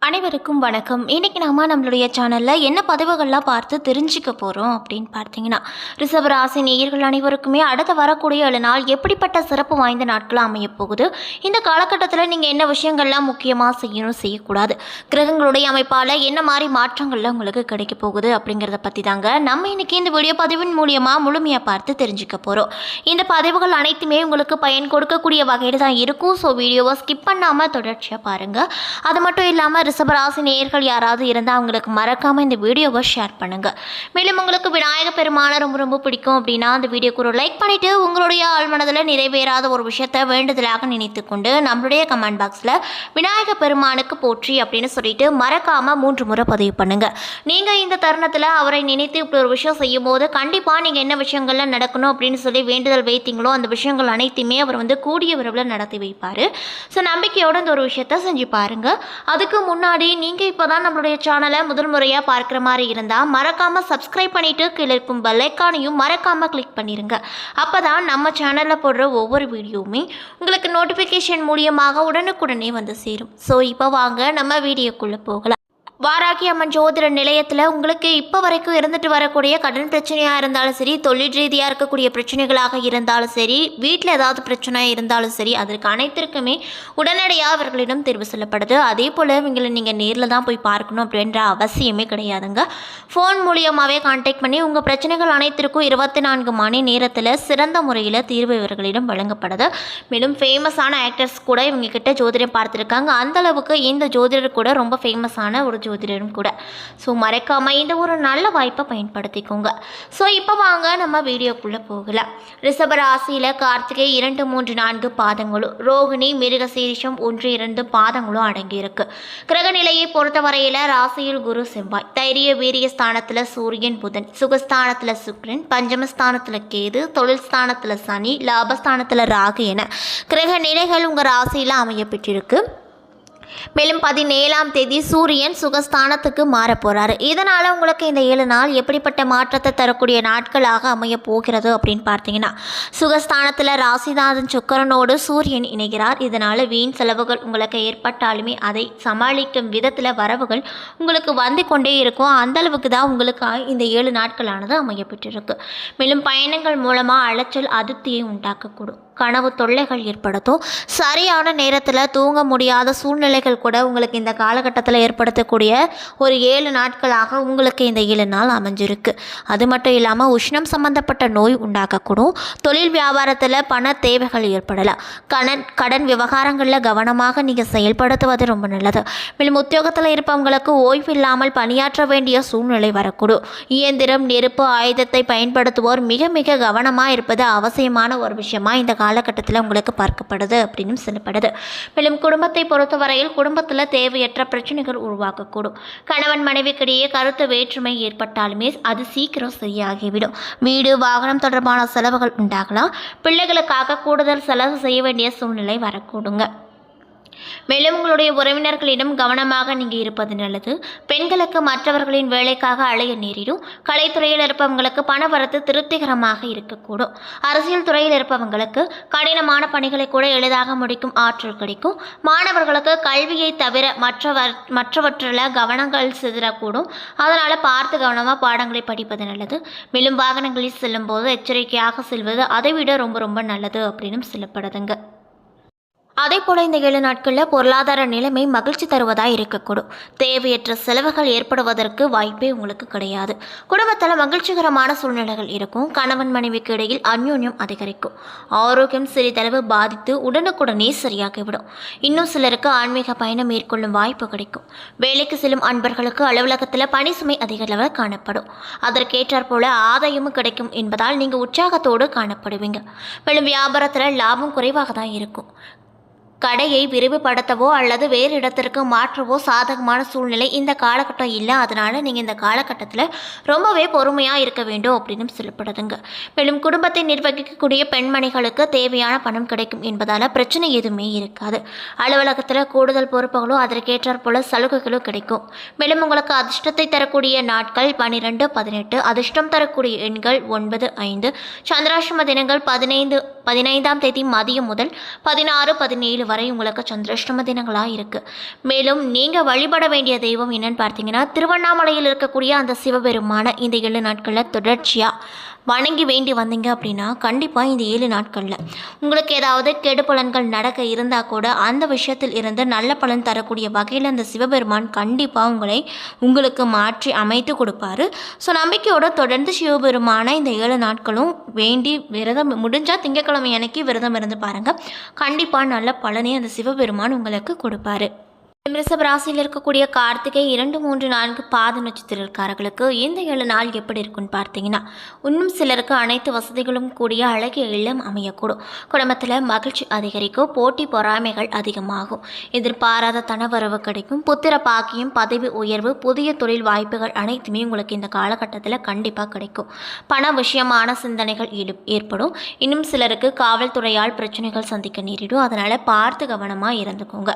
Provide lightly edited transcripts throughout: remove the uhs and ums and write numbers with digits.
அனைவருக்கும் வணக்கம். இன்றைக்கி நம்மளுடைய சேனலில் என்ன பதிவுகள்லாம் பார்த்து தெரிஞ்சுக்க போகிறோம் அப்படின்னு பார்த்தீங்கன்னா, ரிஷப ராசி நேயர்கள் அனைவருக்குமே அடுத்து வரக்கூடிய 7 நாள் எப்படிப்பட்ட சிறப்பு வாய்ந்த நாட்களாக அமையப் போகுது, இந்த காலகட்டத்தில் நீங்கள் என்ன விஷயங்கள்லாம் முக்கியமாக செய்யணும் செய்யக்கூடாது, கிரகங்களுடைய அமைப்பால் என்ன மாதிரி மாற்றங்கள்லாம் உங்களுக்கு கிடைக்க போகுது அப்படிங்கிறத பற்றி தாங்க நம்ம இன்றைக்கி இந்த வீடியோ பதிவின் மூலியமாக முழுமையாக பார்த்து தெரிஞ்சுக்க போகிறோம். இந்த பதிவுகள் அனைத்துமே உங்களுக்கு பயன் கொடுக்கக்கூடிய வகையில் தான் இருக்கும். ஸோ வீடியோவை ஸ்கிப் பண்ணாமல் தொடர்ச்சியாக பாருங்கள். அது மட்டும் இல்லாமல் ரிஷபராசி நேயர்கள் யாராவது இருந்தால் அவங்களுக்கு மறக்காமல் இந்த வீடியோவை ஷேர் பண்ணுங்கள். மேலும் உங்களுக்கு விநாயக பெருமானை ரொம்ப ரொம்ப பிடிக்கும் அப்படின்னா அந்த வீடியோக்கு ஒரு லைக் பண்ணிவிட்டு உங்களுடைய ஆழ்மனதில் நிறைவேறாத ஒரு விஷயத்தை வேண்டுதலாக நினைத்து கொண்டு நம்மளுடைய கமெண்ட் பாக்ஸில் விநாயக பெருமானுக்கு போற்றி அப்படின்னு சொல்லிட்டு மறக்காமல் 3 முறை பதிவு பண்ணுங்கள். நீங்கள் இந்த தருணத்தில் அவரை நினைத்து இப்படி ஒரு விஷயம் செய்யும் போது கண்டிப்பாக நீங்கள் என்ன விஷயங்கள்லாம் நடக்கணும் அப்படின்னு சொல்லி வேண்டுதல் வைத்தீங்களோ அந்த விஷயங்கள் அனைத்துமே அவர் கூடிய விரைவில் நடத்தி வைப்பார். ஸோ நம்பிக்கையோடு இந்த ஒரு விஷயத்த செஞ்சு பாருங்கள். அதுக்கு முன்னாடி நீங்கள் இப்போ தான் நம்மளுடைய சேனலை முதல் முறையாக பார்க்குற மாதிரி இருந்தால் மறக்காமல் சப்ஸ்கிரைப் பண்ணிவிட்டு கீழே இருக்கும் பெல் ஐக்கானையும் மறக்காமல் கிளிக் பண்ணிடுங்க. அப்போ தான் நம்ம சேனலில் போடுற ஒவ்வொரு வீடியோவுமே உங்களுக்கு நோட்டிஃபிகேஷன் மூலியமாக உடனுக்குடனே வந்து சேரும். ஸோ இப்போ வாங்க நம்ம வீடியோக்குள்ளே போகலாம். வாராகி அம்மன் ஜோதிட நிலையத்தில் உங்களுக்கு இப்போ வரைக்கும் இருந்துட்டு வரக்கூடிய கடன் பிரச்சனையாக இருந்தாலும் சரி, தொழில் ரீதியாக இருக்கக்கூடிய பிரச்சனைகளாக இருந்தாலும் சரி, வீட்டில் ஏதாவது பிரச்சனை இருந்தாலும் சரி, அதற்கு அனைத்திற்குமே உடனடியாக அவர்களிடம் தேர்வு சொல்லப்படுது. அதே போல் இவங்களை நீங்கள் நேரில் தான் போய் பார்க்கணும் அப்படின்ற அவசியமே கிடையாதுங்க. ஃபோன் மூலியமாகவே கான்டாக்ட் பண்ணி உங்கள் பிரச்சனைகள் அனைத்திற்கும் 24 மணி நேரத்தில் சிறந்த முறையில் தீர்வு இவர்களிடம் வழங்கப்படுது. மேலும் ஃபேமஸான ஆக்டர்ஸ் கூட இவங்க கிட்ட ஜோதிடம் பார்த்துருக்காங்க. அந்தளவுக்கு இந்த ஜோதிடர் கூட ரொம்ப ஃபேமஸான ஒரு ஜோதிடரும் கூட. ஸோ மறக்காமல் இந்த ஒரு நல்ல வாய்ப்பை பயன்படுத்திக்கோங்க. ஸோ இப்போ வாங்க நம்ம வீடியோக்குள்ளே போகலாம். ரிஷப ராசியில் கார்த்திகை 2, 3, 4 பாதங்களும், ரோகிணி, மிருகசீரிஷம் 1, 2 பாதங்களும் அடங்கியிருக்கு. கிரகநிலையை பொறுத்தவரையில் ராசியில் குரு, செவ்வாய், தைரிய வீரிய ஸ்தானத்தில் சூரியன், புதன், சுகஸ்தானத்தில் சுக்கிரன், பஞ்சமஸ்தானத்தில் கேது, தொழில் ஸ்தானத்தில் சனி, லாபஸ்தானத்தில் ராகு என கிரக நிலைகள் உங்கள் ராசியில் அமைய பெற்றிருக்கு. மேலும் 17ஆம் தேதி சூரியன் சுகஸ்தானத்துக்கு மாற போகிறாரு. இதனால் உங்களுக்கு இந்த 7 நாள் எப்படிப்பட்ட மாற்றத்தை தரக்கூடிய நாட்களாக அமைய போகிறது அப்படின்னு பார்த்தீங்கன்னா, சுகஸ்தானத்தில் ராசிநாதன் சுக்கிரனோடு சூரியன் இணைகிறார். இதனால் வீண் செலவுகள் உங்களுக்கு ஏற்பட்டாலுமே அதை சமாளிக்கும் விதத்தில் வரவுகள் உங்களுக்கு வந்து கொண்டே இருக்கும். அந்தளவுக்கு தான் உங்களுக்கு இந்த 7 நாட்களானது அமைய பெற்றிருக்கு. மேலும் பயணங்கள் மூலமாக அலைச்சல் அதிருப்தியை உண்டாக்கக்கூடும். கனவு தொல்லைகள் ஏற்படுத்தும். சரியான நேரத்தில் தூங்க முடியாத சூழ்நிலைகள் கூட உங்களுக்கு இந்த காலகட்டத்தில் ஏற்படுத்தக்கூடிய ஒரு 7 நாட்களாக உங்களுக்கு இந்த 7 நாள் அமைஞ்சிருக்கு. அது மட்டும் இல்லாமல் உஷ்ணம் சம்பந்தப்பட்ட நோய் உண்டாக்கக்கூடும். தொழில் வியாபாரத்தில் பண தேவைகள் ஏற்படலாம். கடன் விவகாரங்களில் கவனமாக நீங்கள் செயல்படுத்துவது ரொம்ப நல்லது. மேலும் உத்தியோகத்தில் இருப்பவங்களுக்கு ஓய்வு இல்லாமல் பணியாற்ற வேண்டிய சூழ்நிலை வரக்கூடும். இயந்திரம், நெருப்பு, ஆயுதத்தை பயன்படுத்துவோர் மிக மிக கவனமாக இருப்பது அவசியமான ஒரு விஷயமா இந்த காலகட்டத்தில் உங்களுக்கு பார்க்கப்படுது அப்படின்னு சொல்லப்படுது. மேலும் குடும்பத்தை பொறுத்தவரையில் குடும்பத்தில் தேவையற்ற பிரச்சனைகள் உருவாக்கக்கூடும். கணவன் மனைவிக்கிடையே கருத்து வேற்றுமை ஏற்பட்டாலுமே அது சீக்கிரம் சரியாகிவிடும். வீடு, வாகனம் தொடர்பான செலவுகள் உண்டாகலாம். பிள்ளைகளுக்காக கூடுதல் செலவு செய்ய வேண்டிய சூழ்நிலை வரக்கூடுங்க. மேலும் உங்களுடைய உறவினர்களிடம் கவனமாக நீங்கள் இருப்பது நல்லது. பெண்களுக்கு மற்றவர்களின் வேலைக்காக அலைய நேரிடும். கலைத்துறையில் இருப்பவங்களுக்கு பணவரத்து திருப்திகரமாக இருக்கக்கூடும். அரசியல் துறையில் இருப்பவங்களுக்கு கடினமான பணிகளை கூட எளிதாக முடிக்கும் ஆற்றல் கிடைக்கும். மாணவர்களுக்கு கல்வியை தவிர மற்றவற்றில் கவனங்கள் சிதறக்கூடும். அதனால் பார்த்து கவனமாக பாடங்களை படிப்பது நல்லது. மேலும் வாகனங்களில் செல்லும் போது எச்சரிக்கையாக செல்வது அதைவிட ரொம்ப ரொம்ப நல்லது அப்படின்னு சொல்லப்படுதுங்க. அதே போல் இந்த 7 நாட்களில் பொருளாதார நிலைமை மகிழ்ச்சி தருவதாக இருக்கக்கூடும். தேவையற்ற செலவுகள் ஏற்படுவதற்கு வாய்ப்பே உங்களுக்கு கிடையாது. குடும்பத்தில் மகிழ்ச்சிகரமான சூழ்நிலைகள் இருக்கும். கணவன் மனைவிக்கு இடையில் அந்யோன்யம் அதிகரிக்கும். ஆரோக்கியம் சிறிதளவு பாதித்து உடனுக்குடனே சரியாகிவிடும். இன்னும் சிலருக்கு ஆன்மீக பயணம் மேற்கொள்ளும் வாய்ப்பு கிடைக்கும். வேலைக்கு செல்லும் அன்பர்களுக்கு அலுவலகத்தில் பணி சுமை அதிக அளவில் காணப்படும். அதற்கேற்றாற் போல ஆதாயமும் கிடைக்கும் என்பதால் நீங்கள் உற்சாகத்தோடு காணப்படுவீங்க. மேலும் வியாபாரத்தில் லாபம் குறைவாக தான் இருக்கும். கடையை விரிவுபடுத்தவோ அல்லது வேறு இடத்திற்கு மாற்றவோ சாதகமான சூழ்நிலை இந்த காலகட்டம் இல்லை. அதனால் நீங்கள் இந்த காலகட்டத்தில் ரொம்பவே பொறுமையாக இருக்க வேண்டும் அப்படின்னு சொல்லப்படுதுங்க. மேலும் குடும்பத்தை நிர்வகிக்கக்கூடிய பெண்மணிகளுக்கு தேவையான பணம் கிடைக்கும் என்பதால் பிரச்சனை எதுவுமே இருக்காது. அலுவலகத்தில் கூடுதல் பொறுப்புகளோ அதற்கேற்றாற் போல சலுகைகளோ கிடைக்கும். மேலும் உங்களுக்கு அதிர்ஷ்டத்தை தரக்கூடிய நாட்கள் 12, 18, அதிர்ஷ்டம் தரக்கூடிய எண்கள் 9, 5, சந்திராஷ்டம தினங்கள் 15, 15ஆம் தேதி மதியம் முதல் 16, 17 வரை உங்களுக்கு சந்திராஷ்டம தினங்களாக இருக்குது. மேலும் நீங்கள் வழிபட வேண்டிய தெய்வம் என்னன்னு பார்த்தீங்கன்னா, திருவண்ணாமலையில் இருக்கக்கூடிய அந்த சிவபெருமான இந்த 7 நாட்களில் தொடர்ச்சியாக வணங்கி வேண்டி வந்தீங்க அப்படின்னா கண்டிப்பாக இந்த 7 நாட்களில் உங்களுக்கு ஏதாவது கெடு பலன்கள் நடக்க இருந்தால் கூட அந்த விஷயத்தில் இருந்து நல்ல பலன் தரக்கூடிய வகையில் அந்த சிவபெருமான் கண்டிப்பாக உங்களுக்கு மாற்றி அமைத்து கொடுப்பாரு. ஸோ நம்பிக்கையோடு தொடர்ந்து சிவபெருமான இந்த 7 நாட்களும் வேண்டி விரதம் முடிஞ்சால் திங்கட்கிழமை அன்னைக்கு விரதம் இருந்து பாருங்கள். கண்டிப்பாக நல்ல பலனை அந்த சிவபெருமான் உங்களுக்கு கொடுப்பாரு. ரிஷப ராசியில் இருக்கக்கூடிய கார்த்திகை 2, 3, 4 பாத நட்சத்திரக்காரர்களுக்கு இந்த 7 நாள் எப்படி இருக்குன்னு பார்த்தீங்கன்னா, இன்னும் சிலருக்கு அனைத்து வசதிகளும் கூடிய அழகிய இல்லம் அமையக்கூடும். குடும்பத்தில் மகிழ்ச்சி அதிகரிக்கும், போட்டி பொறாமைகள் அதிகமாகும், எதிர்பாராத தனவரவு கிடைக்கும், புத்திர பாக்கியம், பதவி உயர்வு, புதிய தொழில் வாய்ப்புகள் அனைத்துமே உங்களுக்கு இந்த காலகட்டத்தில் கண்டிப்பாக கிடைக்கும். பண விஷயமான சிந்தனைகள் ஏற்படும். இன்னும் சிலருக்கு காவல்துறையால் பிரச்சனைகள் சந்திக்க நேரிடும். அதனால் பார்த்து கவனமாக இருந்துக்கோங்க.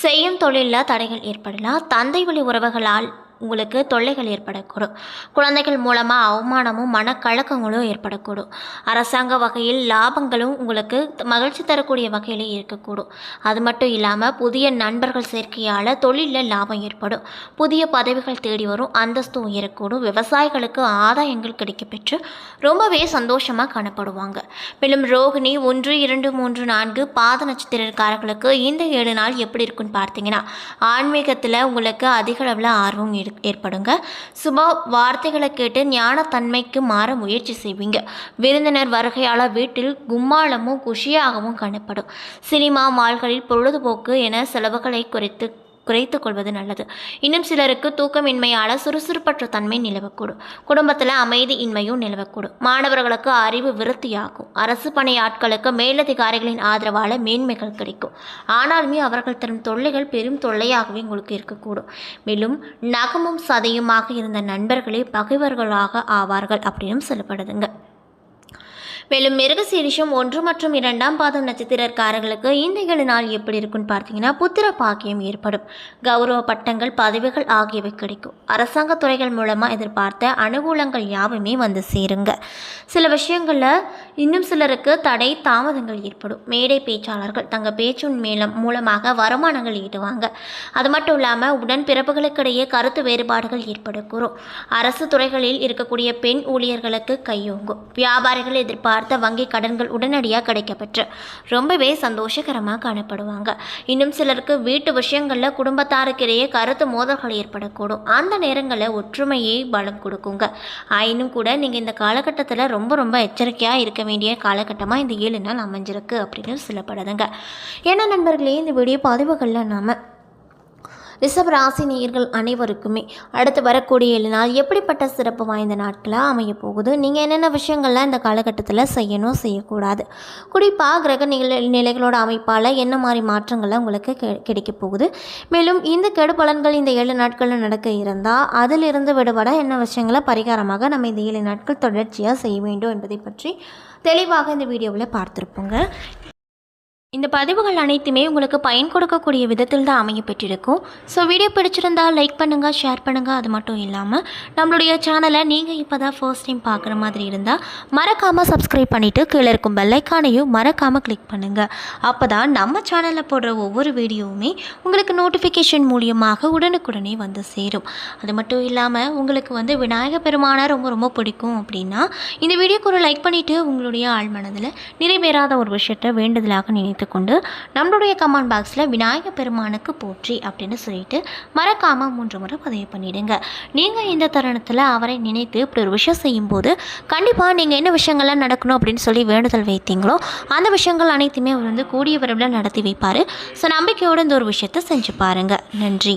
செய்யும் தொழிலில் தடைகள் ஏற்படலாம். தந்தை வழி உறவுகளால் உங்களுக்கு தொல்லைகள் ஏற்படக்கூடும். குழந்தைகள் மூலமாக அவமானமும் மனக்கலக்கங்களும் ஏற்படக்கூடும். அரசாங்க வகையில் லாபங்களும் உங்களுக்கு மகிழ்ச்சி தரக்கூடிய வகையில் இருக்கக்கூடும். அது மட்டும் இல்லாமல் புதிய நண்பர்கள் சேர்க்கையால் தொழிலில் லாபம் ஏற்படும். புதிய பதவிகள் தேடி வரும், அந்தஸ்து உயரக்கூடும். விவசாயிகளுக்கு ஆதாயங்கள் கிடைக்கப்பெற்று ரொம்பவே சந்தோஷமாக காணப்படுவாங்க. மேலும் ரோகிணி 1, 2, 3, 4 பாத நட்சத்திரக்காரர்களுக்கு இந்த 7 நாள் எப்படி இருக்குன்னு பார்த்தீங்கன்னா, ஆன்மீகத்தில் உங்களுக்கு அதிக அளவில் ஆர்வம் ஏற்படுங்க. சுப வார்த்தைகளை கேட்டு ஞானத்தன்மைக்கு மாற முயற்சி செய்வீங்க. விருந்தினர் வருகையால் வீட்டில் கும்மாளமும் குஷியாகவும் காணப்படும். சினிமா, மால்களில் பொழுதுபோக்கு என செலவுகளை குறைத்து கொள்வது நல்லது. இன்னும் சிலருக்கு தூக்கமின்மையால் சுறுசுறுப்பற்ற தன்மை நிலவக்கூடும். குடும்பத்தில் அமைதி இன்மையும் நிலவக்கூடும். மாணவர்களுக்கு அறிவு விருத்தியாகும். அரசு பணியாட்களுக்கு மேலதிகாரிகளின் ஆதரவால் மேன்மைகள் கிடைக்கும். ஆனாலுமே அவர்கள் தரும் தொல்லைகள் பெரும் தொல்லையாகவே உங்களுக்கு இருக்கக்கூடும். மேலும் நகமும் சதையுமாக இருந்த நண்பர்களே பகைவர்களாக ஆவார்கள் அப்படின்னு சொல்லப்படுதுங்க. மேலும் மிருகசீரிஷம் 1 மற்றும் 2ஆம் பாதம் நட்சத்திரக்காரர்களுக்கு இந்த 7 நாள் எப்படி இருக்குன்னு பார்த்தீங்கன்னா, புத்திர பாக்கியம் ஏற்படும். கௌரவ பட்டங்கள், பதவிகள் ஆகியவை கிடைக்கும். அரசாங்க துறைகள் மூலமாக எதிர்பார்த்த அனுகூலங்கள் யாவுமே வந்து சேருங்க. சில விஷயங்களில் இன்னும் சிலருக்கு தடை தாமதங்கள் ஏற்படும். மேடை பேச்சாளர்கள் தங்கள் பேச்சின் மூலமாக வருமானங்கள் ஈட்டுவாங்க. அது மட்டும் இல்லாமல் உடன்பிறப்புகளுக்கிடையே கருத்து வேறுபாடுகள் ஏற்படக்கூடும். அரசு துறைகளில் இருக்கக்கூடிய பெண் ஊழியர்களுக்கு கையோங்கும். வியாபாரிகள் எதிர்பார்த்த வங்கி கடன்கள் உடனடியாக கிடைக்கப்பெற்று ரொம்பவே சந்தோஷகரமாக காணப்படுவாங்க. இன்னும் சிலருக்கு வீட்டு விஷயங்களில் குடும்பத்தாருக்கிடையே கருத்து மோதல்கள் ஏற்படக்கூடும். அந்த நேரங்களில் ஒற்றுமையை பலம் கொடுக்குங்க. ஆயினும் கூட நீங்கள் இந்த காலகட்டத்தில் ரொம்ப எச்சரிக்கையாக இருக்க வேண்டிய காலகட்டமாக இந்த 7 நாள் அமைஞ்சிருக்கு அப்படின்னு சொல்லப்படுதுங்க. ஏன்னா நண்பர்களே, இந்த வீடியோ பதிவுகளில் நாம் ரிஷப ராசி நேயர்கள் அனைவருக்குமே அடுத்து வரக்கூடிய 7 நாள் எப்படிப்பட்ட சிறப்பு வாய்ந்த நாட்களாக அமைய போகுது, நீங்கள் என்னென்ன விஷயங்கள்லாம் இந்த காலகட்டத்தில் செய்யணும், செய்யக்கூடாது, குறிப்பாக கிரக நிலைகளோட அமைப்பால் என்ன மாதிரி மாற்றங்கள்லாம் உங்களுக்கு கிடைக்க போகுது, மேலும் இந்த கெடு பலன்கள் இந்த 7 நாட்களில் நடக்க இருந்தால் அதிலிருந்து விடுபட என்ன விஷயங்களை பரிகாரமாக நம்ம இந்த 7 நாட்கள் தொடர்ச்சியாக செய்ய வேண்டும் என்பதை பற்றி தெளிவாக இந்த வீடியோவில் பார்த்துருப்போங்க. இந்த பதிவுகள் அனைத்துமே உங்களுக்கு பயன் கொடுக்கக்கூடிய விதத்தில் தான் அமைய பெற்றிருக்கும். ஸோ வீடியோ பிடிச்சிருந்தால் லைக் பண்ணுங்கள், ஷேர் பண்ணுங்கள். அது மட்டும் இல்லாமல் நம்மளுடைய சேனலை நீங்கள் இப்போ தான் ஃபர்ஸ்ட் டைம் பார்க்குற மாதிரி இருந்தால் மறக்காமல் சப்ஸ்கிரைப் பண்ணிவிட்டு கீழே இருக்கும் பெல்லைக்கானையும் மறக்காமல் கிளிக் பண்ணுங்கள். அப்போ தான் நம்ம சேனலில் போடுற ஒவ்வொரு வீடியோவுமே உங்களுக்கு நோட்டிஃபிகேஷன் மூலியமாக உடனுக்குடனே வந்து சேரும். அது மட்டும் இல்லாமல் உங்களுக்கு விநாயக பெருமானை ரொம்ப பிடிக்கும் அப்படின்னா இந்த வீடியோக்கு ஒரு லைக் பண்ணிவிட்டு உங்களுடைய ஆழ்மனதில் நிறைவேறாத ஒரு விஷயத்தை வேண்டுதலாக நினைத்து கொண்டு நம்மளுடைய கமெண்ட் பாக்ஸில் விநாயக பெருமானுக்கு போற்றி அப்படின்னு சொல்லிட்டு மறக்காமல் 3 முறை பதிவு பண்ணிடுங்க. நீங்கள் இந்த தருணத்தில் அவரை நினைத்து இப்படி ஒரு விஷயம் செய்யும்போது கண்டிப்பாக நீங்கள் என்ன விஷயங்கள்லாம் நடக்கணும் அப்படின்னு சொல்லி வேண்டுதல் வைத்தீங்களோ அந்த விஷயங்கள் அனைத்துமே அவர் கூடிய விரைவில் நடத்தி வைப்பார். ஸோ நம்பிக்கையோடு இந்த ஒரு விஷயத்தை செஞ்சு பாருங்கள். நன்றி.